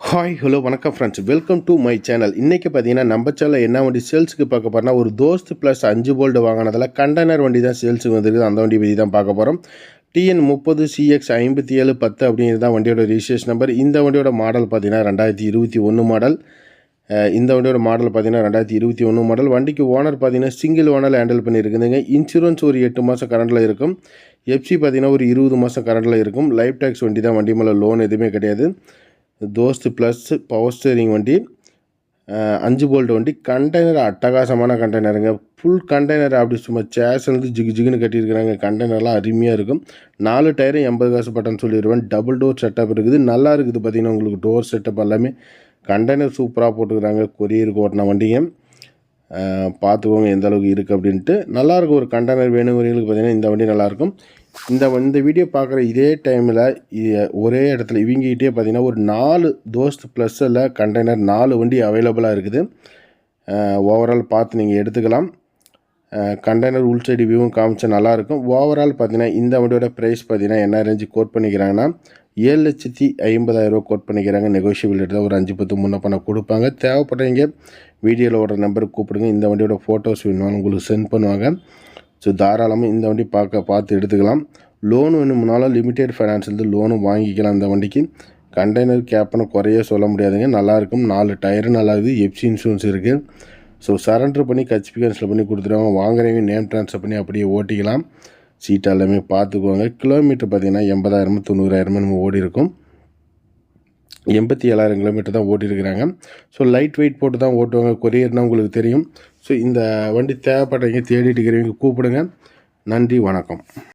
Hi hello வணக்கம் friends, welcome to my channel. இன்றைக்கி பார்த்தீங்கன்னா நம்ம சேனல் என்ன வண்டி சேல்ஸுக்கு பார்க்க போகிறோம்னா, ஒரு தோஸ்த் ப்ளஸ் 5 போல்டு வாங்கினதில் கண்டெய்னர் வண்டி தான் சேல்ஸுக்கு வந்துருக்குது. அந்த வண்டி பற்றி தான் பார்க்க போகிறோம். TN30CX 5710 அப்படிங்கிறது தான் வண்டியோட ரிஜிஸ்ட்ரேஷன் நம்பர். இந்த வண்டியோட மாடல் பார்த்தீங்கன்னா 2021 மாடல். இந்த வண்டியோட மாடல் பார்த்தீங்கன்னா 2021 மாடல். வண்டிக்கு ஓனர் பார்த்தீங்கன்னா சிங்கிள் ஓனர் ஹேண்டில் பண்ணியிருக்குதுங்க. இன்சூரன்ஸ் ஒரு 8 மாதம் கரண்டில் இருக்கும். எஃப்சி பார்த்தீங்கன்னா ஒரு 20 மாதம் கரண்டில் இருக்கும். லைஃப் டேக்ஸ் வண்டி தான், வண்டி மேலே லோன் எதுவுமே கிடையாது. தோஸ்த் ப்ளஸ் பவர் ஸ்டேரிங் வண்டி, 5 போல்ட் வண்டி. கண்டெய்னர் அட்டகாசமான கண்டெய்னருங்க. ஃபுல் கண்டெய்னர் அப்படி சும்மா சேஸ்லேருந்து ஜிகுன்னு கட்டியிருக்கிறாங்க. கண்டெய்னர்லாம் அருமையாக இருக்கும். 4 டயரும் 80 காசு பட்டன் சொல்லிடுவேன். டபுள் டோர் செட்டப் இருக்குது, நல்லா இருக்குது. பார்த்திங்கன்னா உங்களுக்கு டோர் செட்டப் எல்லாமே கண்டெய்னர் சூப்பராக போட்டுக்கிறாங்க. கொரியருக்கு ஓட்டின வண்டிங்க. பார்த்துக்கோங்க எந்த அளவுக்கு இருக்குது அப்படின்ட்டு. நல்லாயிருக்கும். ஒரு கண்டெய்னர் வேணுங்கிறவங்களுக்கு பார்த்திங்கன்னா இந்த வண்டி நல்லாயிருக்கும். இந்த வீடியோ பார்க்குற இதே டைமில் ஒரே இடத்துல இவங்ககிட்டே பார்த்திங்கன்னா ஒரு 4 தோஸ்த் ப்ளஸ்ஸில் கண்டெய்னர் 4 வண்டி அவைலபிளாக இருக்குது. ஓவரால் பார்த்து நீங்கள் எடுத்துக்கலாம். கண்டெய்னர் உள் சைடு வியூவும் காமிச்சா நல்லாயிருக்கும். ஓவரால் பார்த்திங்கன்னா இந்த வண்டியோட ப்ரைஸ் பார்த்திங்கன்னா என்ன ரேஞ்சு கோட் பண்ணிக்கிறாங்கன்னா 7,50,000 கோட் பண்ணிக்கிறாங்க. நெகோஷியபிள் எடுத்தால் ஒரு 5-10 முன்ன பண்ண கொடுப்பாங்க. தேவைப்பட்டவங்க வீடியோவில் ஓடுற நம்பருக்கு கூப்பிடுங்க. இந்த வண்டியோட ஃபோட்டோஸ் வேணும்னு உங்களுக்கு சென்ட் பண்ணுவாங்க. ஸோ தாராளமாக இந்த வண்டி பார்த்து எடுத்துக்கலாம். லோன் வேணும்னாலும் லிமிடெட் ஃபைனான்ஸ்லேருந்து லோனும் வாங்கிக்கலாம். இந்த வண்டிக்கு கண்டெய்னர் கேப்னு குறைய சொல்ல முடியாதுங்க, நல்லாயிருக்கும். 4 டயரும் நல்லா இருக்குது. எஃப்சி இன்சூரன்ஸ் இருக்குது. ஸோ சரண்டர் பண்ணி கட்சி கேன்சல் பண்ணி கொடுத்துருவாங்க. வாங்குறவங்க நேம் ட்ரான்ஸ்ஃபர் பண்ணி அப்படியே ஓட்டிக்கலாம். சீட் எல்லாமே பார்த்துக்குவாங்க. கிலோமீட்டர் பார்த்திங்கன்னா 80,000 90,000 நம்ம ஓடி இருக்கும். 87,000 கிலோமீட்டர் தான் ஓட்டியிருக்கிறாங்க. ஸோ லைட் வெயிட் போட்டு தான் ஓட்டுவாங்க. கொரியர்னால் உங்களுக்கு தெரியும். ஸோ இந்த வண்டி தேவைப்படுறவங்க தேடிட்டு இருக்கிறவங்க கூப்பிடுங்க. நன்றி, வணக்கம்.